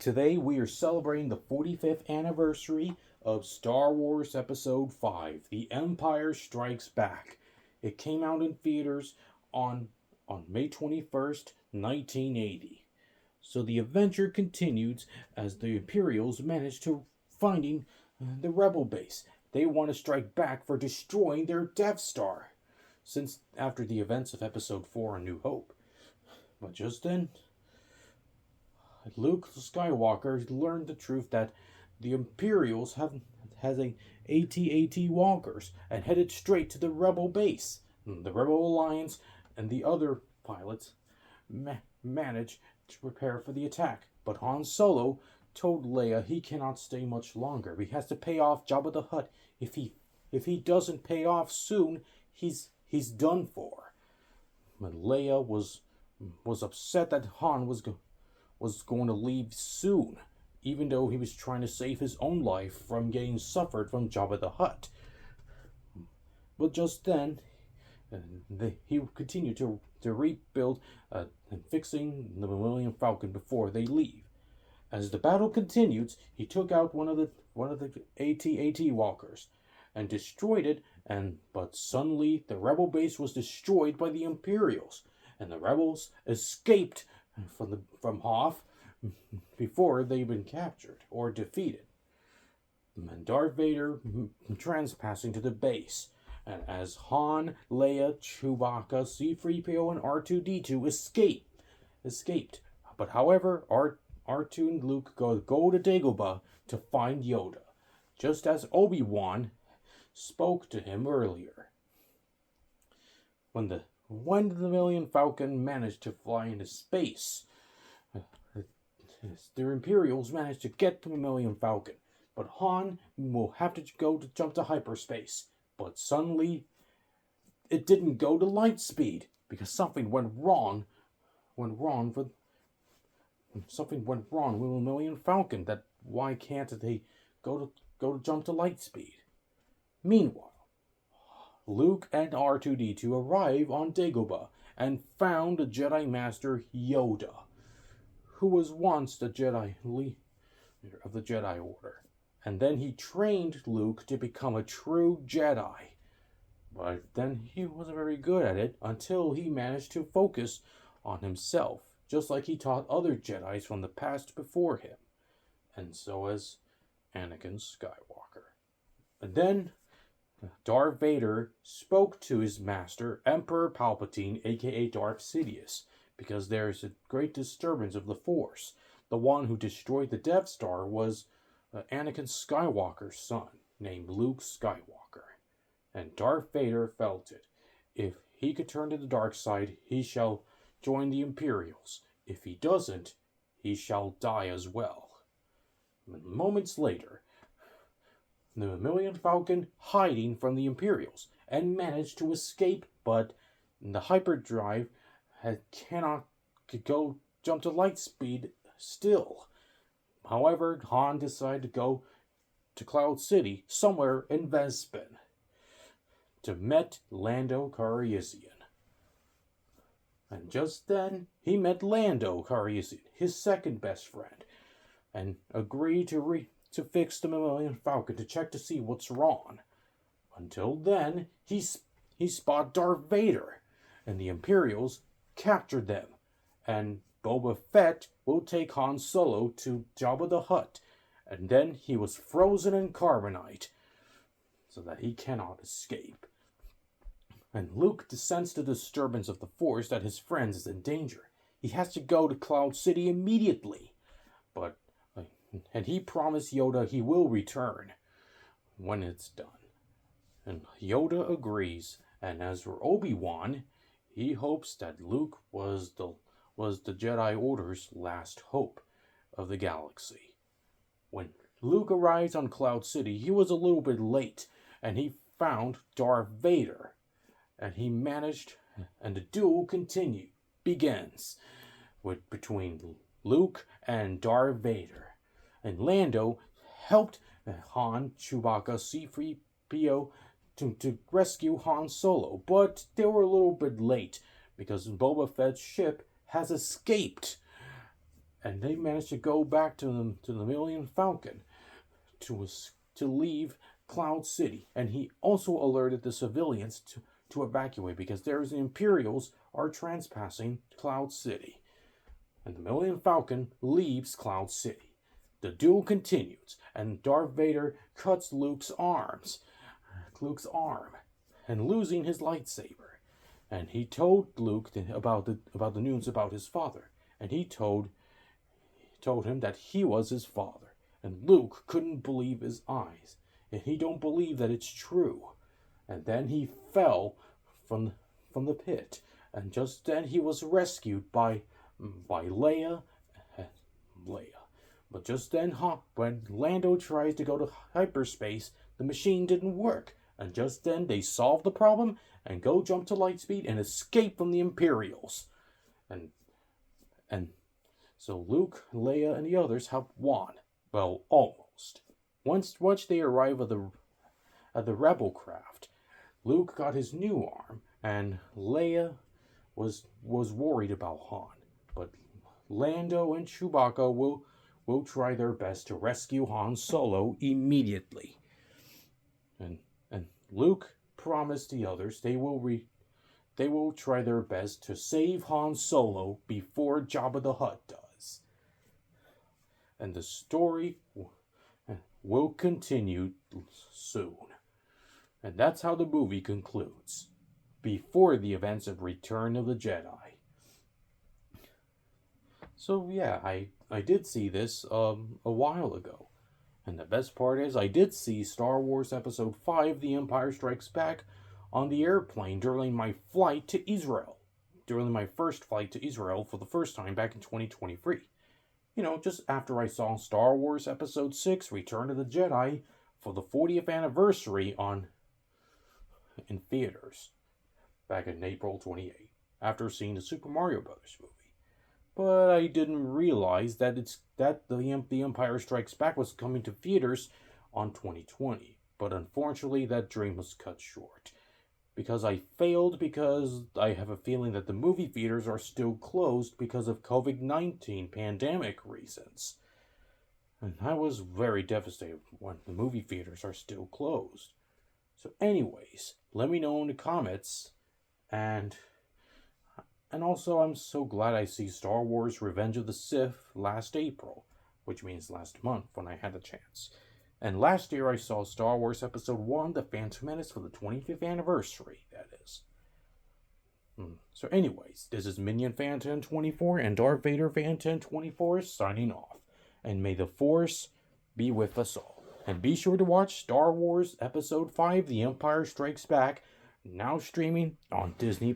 Today we are celebrating the 45th anniversary of Star Wars Episode 5, The Empire Strikes Back. It came out in theaters on May 21st, 1980. So the adventure continues as the Imperials manage to finding the Rebel base. They want to strike back for destroying their Death Star, since after the events of Episode 4 A New Hope. But just then, Luke Skywalker learned the truth that the Imperials has a AT-AT walkers and headed straight to the Rebel base. The Rebel Alliance and the other pilots managed to prepare for the attack, but Han Solo told Leia he cannot stay much longer. He has to pay off Jabba the Hutt. If he doesn't pay off soon, he's done for. But Leia was upset that Han was going to leave soon, even though he was trying to save his own life from getting suffered from Jabba the Hutt. But just then, he continued to rebuild and fixing the Millennium Falcon before they leave. As the battle continued, he took out one of the AT-AT walkers and destroyed it. But suddenly, the Rebel base was destroyed by the Imperials, and the Rebels escaped from Hoth before they'd been captured or defeated. And Darth Vader transpassing to the base, and as Han, Leia, Chewbacca, C-3PO, and R2-D2 escaped. But however, R2 and Luke go to Dagobah to find Yoda, just as Obi-Wan spoke to him earlier. When the Millennium Falcon managed to fly into space, the Imperials managed to get to the Millennium Falcon, but Han will have to jump to hyperspace. But suddenly, it didn't go to light speed because something went wrong with the Millennium Falcon. That why can't they go to jump to light speed? Meanwhile, Luke and R2-D2 arrive on Dagobah and found the Jedi Master Yoda, who was once the Jedi leader of the Jedi Order. And then he trained Luke to become a true Jedi. But then he wasn't very good at it until he managed to focus on himself, just like he taught other Jedis from the past before him. And so has Anakin Skywalker. And then Darth Vader spoke to his master, Emperor Palpatine, aka Darth Sidious, because there is a great disturbance of the Force. The one who destroyed the Death Star was Anakin Skywalker's son, named Luke Skywalker. And Darth Vader felt it. If he could turn to the dark side, he shall join the Imperials. If he doesn't, he shall die as well. Moments later, the Millennium Falcon hiding from the Imperials and managed to escape, but the hyperdrive cannot jump to light speed still. However, Han decided to go to Cloud City, somewhere in Bespin, to meet Lando Calrissian. And just then, he met Lando Calrissian, his second best friend, and agreed to fix the Millennium Falcon to check to see what's wrong. Until then, he spotted Darth Vader, and the Imperials captured them, and Boba Fett will take Han Solo to Jabba the Hutt, and then he was frozen in carbonite, so that he cannot escape. And Luke senses the disturbance of the Force that his friend is in danger. He has to go to Cloud City immediately, and he promised Yoda he will return when it's done. And Yoda agrees, and as for Obi-Wan, he hopes that Luke was the Jedi Order's last hope of the galaxy. When Luke arrives on Cloud City, he was a little bit late, and he found Darth Vader. And the duel begins between Luke and Darth Vader. And Lando helped Han, Chewbacca, C-3PO to rescue Han Solo, but they were a little bit late because Boba Fett's ship has escaped and they managed to go back to the Millennium Falcon to leave Cloud City, and he also alerted the civilians to evacuate because the Imperials are trespassing Cloud City. And the Millennium Falcon leaves Cloud City. The duel continues, and Darth Vader cuts Luke's arm, and losing his lightsaber. And he told Luke about the news about his father, and he told him that he was his father. And Luke couldn't believe his eyes, and he don't believe that it's true. And then he fell from the pit, and just then he was rescued by Leia. But just then, when Lando tries to go to hyperspace, the machine didn't work. And just then, they solve the problem and go jump to lightspeed and escape from the Imperials. And so Luke, Leia, and the others have won. Well, almost. Once they arrive at the Rebel craft, Luke got his new arm, and Leia was worried about Han. But Lando and Chewbacca will try their best to rescue Han Solo immediately. And Luke promised the others they will try their best to save Han Solo before Jabba the Hutt does. And the story will continue soon. And that's how the movie concludes, before the events of Return of the Jedi. So yeah, I did see this a while ago. And the best part is I did see Star Wars Episode 5, The Empire Strikes Back, on the airplane during my flight to Israel. During my first flight to Israel for the first time back in 2023. Just after I saw Star Wars Episode 6, Return of the Jedi, for the 40th anniversary in theaters back in April 28th, after seeing the Super Mario Bros. Movie. But I didn't realize that the Empire Strikes Back was coming to theaters on 2020. But unfortunately, that dream was cut short. Because I failed, because I have a feeling that the movie theaters are still closed because of COVID-19 pandemic reasons. And I was very devastated when the movie theaters are still closed. So anyways, let me know in the comments. And also, I'm so glad I see Star Wars Revenge of the Sith last April, which means last month when I had a chance. And last year I saw Star Wars Episode 1, The Phantom Menace, for the 25th anniversary, that is. So anyways, this is Minion Fan 1024 and Darth Vader Fan 1024 signing off. And may the Force be with us all. And be sure to watch Star Wars Episode 5, The Empire Strikes Back, now streaming on Disney+.